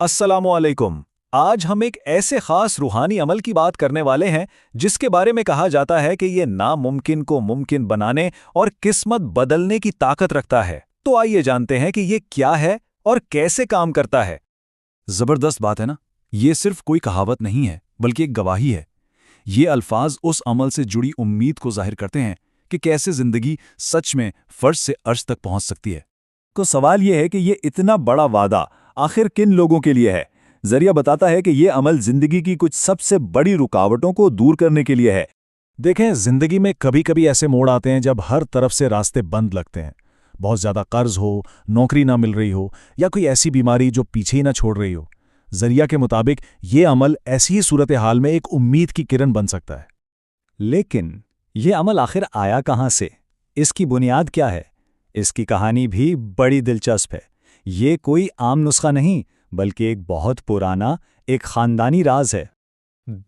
अस्सलामु अलैकुम। आज हम एक ऐसे खास रूहानी अमल की बात करने वाले हैं जिसके बारे में कहा जाता है कि ये नामुमकिन को मुमकिन बनाने और किस्मत बदलने की ताकत रखता है। तो आइए जानते हैं कि ये क्या है और कैसे काम करता है। जबरदस्त बात है ना। ये सिर्फ कोई कहावत नहीं है बल्कि एक गवाही है। ये अल्फाज उस अमल से जुड़ी उम्मीद को जाहिर करते हैं कि कैसे जिंदगी सच में फर्ज से अर्श तक पहुंच सकती है। तो सवाल ये है कि ये इतना बड़ा वादा आखिर किन लोगों के लिए है। जरिया बताता है कि ये अमल जिंदगी की कुछ सबसे बड़ी रुकावटों को दूर करने के लिए है। देखें, जिंदगी में कभी कभी ऐसे मोड़ आते हैं जब हर तरफ से रास्ते बंद लगते हैं। बहुत ज्यादा कर्ज हो, नौकरी ना मिल रही हो या कोई ऐसी बीमारी जो पीछे ही ना छोड़ रही हो। जरिया के मुताबिक ये अमल ऐसी ही सूरत हाल में एक उम्मीद की किरण बन सकता है। लेकिन ये अमल आखिर आया कहाँ से? इसकी बुनियाद क्या है? इसकी कहानी भी बड़ी दिलचस्प है। ये कोई आम नुस्खा नहीं बल्कि एक बहुत पुराना, एक खानदानी राज है।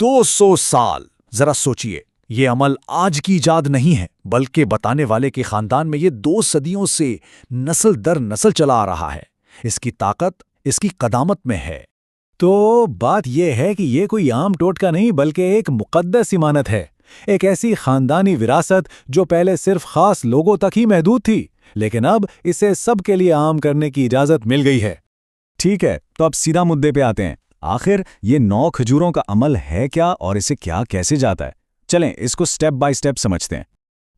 200 साल। जरा सोचिए, ये अमल आज की इजाद नहीं है बल्कि बताने वाले के खानदान में ये 2 सदियों से नस्ल दर नस्ल चला आ रहा है। इसकी ताकत इसकी कदामत में है। तो बात यह है कि ये कोई आम टोटका नहीं बल्कि एक मुक़द्दस इमानत है। एक ऐसी खानदानी विरासत जो पहले सिर्फ खास लोगों तक ही महदूद थी, लेकिन अब इसे सबके लिए आम करने की इजाजत मिल गई है। ठीक है, तो अब सीधा मुद्दे पे आते हैं। आखिर ये 9 खजूरों का अमल है क्या और इसे क्या कैसे जाता है? चलें इसको स्टेप बाय स्टेप समझते हैं।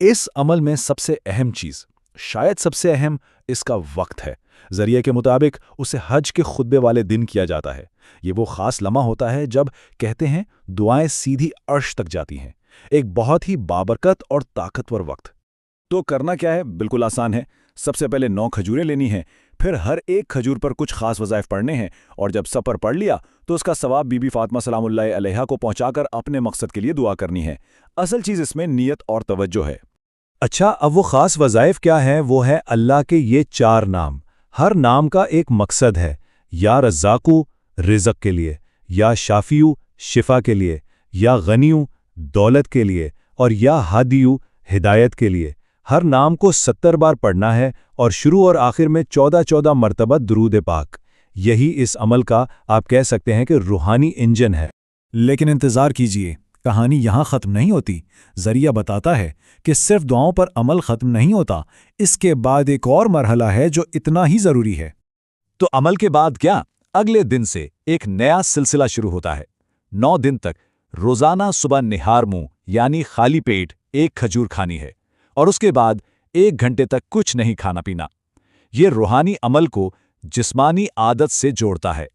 इस अमल में सबसे अहम चीज, शायद सबसे अहम, इसका वक्त है। जरिए के मुताबिक उसे हज के खुतबे वाले दिन किया जाता है। ये वो खास लम्हा होता है जब कहते हैं दुआएं सीधी अर्श तक जाती हैं। एक बहुत ही बाबरकत और ताकतवर वक्त। तो करना क्या है? बिल्कुल आसान है। सबसे पहले 9 खजूरें लेनी हैं, फिर हर एक खजूर पर कुछ खास वज़ाइफ पढ़ने हैं, और जब सब पर पढ़ लिया तो उसका सवाब बीबी फातिमा सलामुल्लाह अलैहा को पहुंचाकर अपने मकसद के लिए दुआ करनी है। असल चीज़ इसमें नियत और तवज्जो है। अच्छा, अब वो खास वज़ाइफ क्या है? वो है अल्लाह के ये 4 नाम। हर नाम का एक मकसद है। या रज़्ज़ाक़ू, रिज़्क़ के लिए, या शाफ़ियू, शिफा के लिए, या गनियू, दौलत के लिए, और या हादियू, हिदायत के लिए। हर नाम को 70 बार पढ़ना है और शुरू और आखिर में 14-14 मरतबा दुरूद पाक। यही इस अमल का आप कह सकते हैं कि रूहानी इंजन है। लेकिन इंतज़ार कीजिए, कहानी यहाँ ख़त्म नहीं होती। जरिया बताता है कि सिर्फ दुआओं पर अमल ख़त्म नहीं होता, इसके बाद एक और मरहला है जो इतना ही ज़रूरी है। तो अमल के बाद क्या? अगले दिन से एक नया सिलसिला शुरू होता है। 9 दिन तक रोज़ाना सुबह निहार मुंह यानी खाली पेट एक खजूर खानी है, और उसके बाद 1 घंटे तक कुछ नहीं खाना पीना। ये रूहानी अमल को जिस्मानी आदत से जोड़ता है।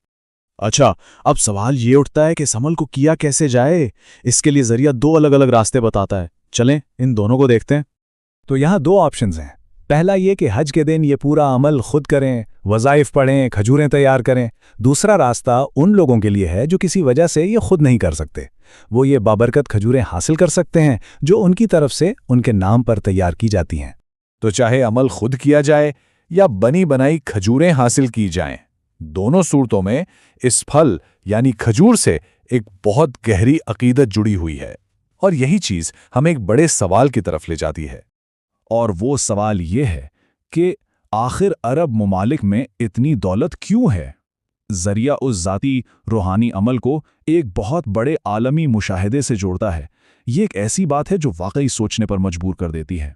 अच्छा, अब सवाल ये उठता है कि इस अमल को किया कैसे जाए। इसके लिए जरिया 2 अलग अलग रास्ते बताता है। चलें इन दोनों को देखते हैं। तो यहाँ 2 ऑप्शंस हैं। पहला ये कि हज के दिन ये पूरा अमल खुद करें, वज़ाइफ पढ़ें, खजूरें तैयार करें। दूसरा रास्ता उन लोगों के लिए है जो किसी वजह से ये खुद नहीं कर सकते। वो ये बाबरकत खजूरें हासिल कर सकते हैं जो उनकी तरफ से उनके नाम पर तैयार की जाती हैं। तो चाहे अमल खुद किया जाए या बनी बनाई खजूरें हासिल की जाएं, दोनों सूरतों में इस फल यानी खजूर से एक बहुत गहरी अकीदत जुड़ी हुई है। और यही चीज़ हमें एक बड़े सवाल की तरफ ले जाती है। और वो सवाल ये है कि आखिर अरब ममालिक में इतनी दौलत क्यों है? जरिया उस ज़ाती रूहानी अमल को एक बहुत बड़े आलमी मुशाहिदे से जोड़ता है। ये एक ऐसी बात है जो वाकई सोचने पर मजबूर कर देती है।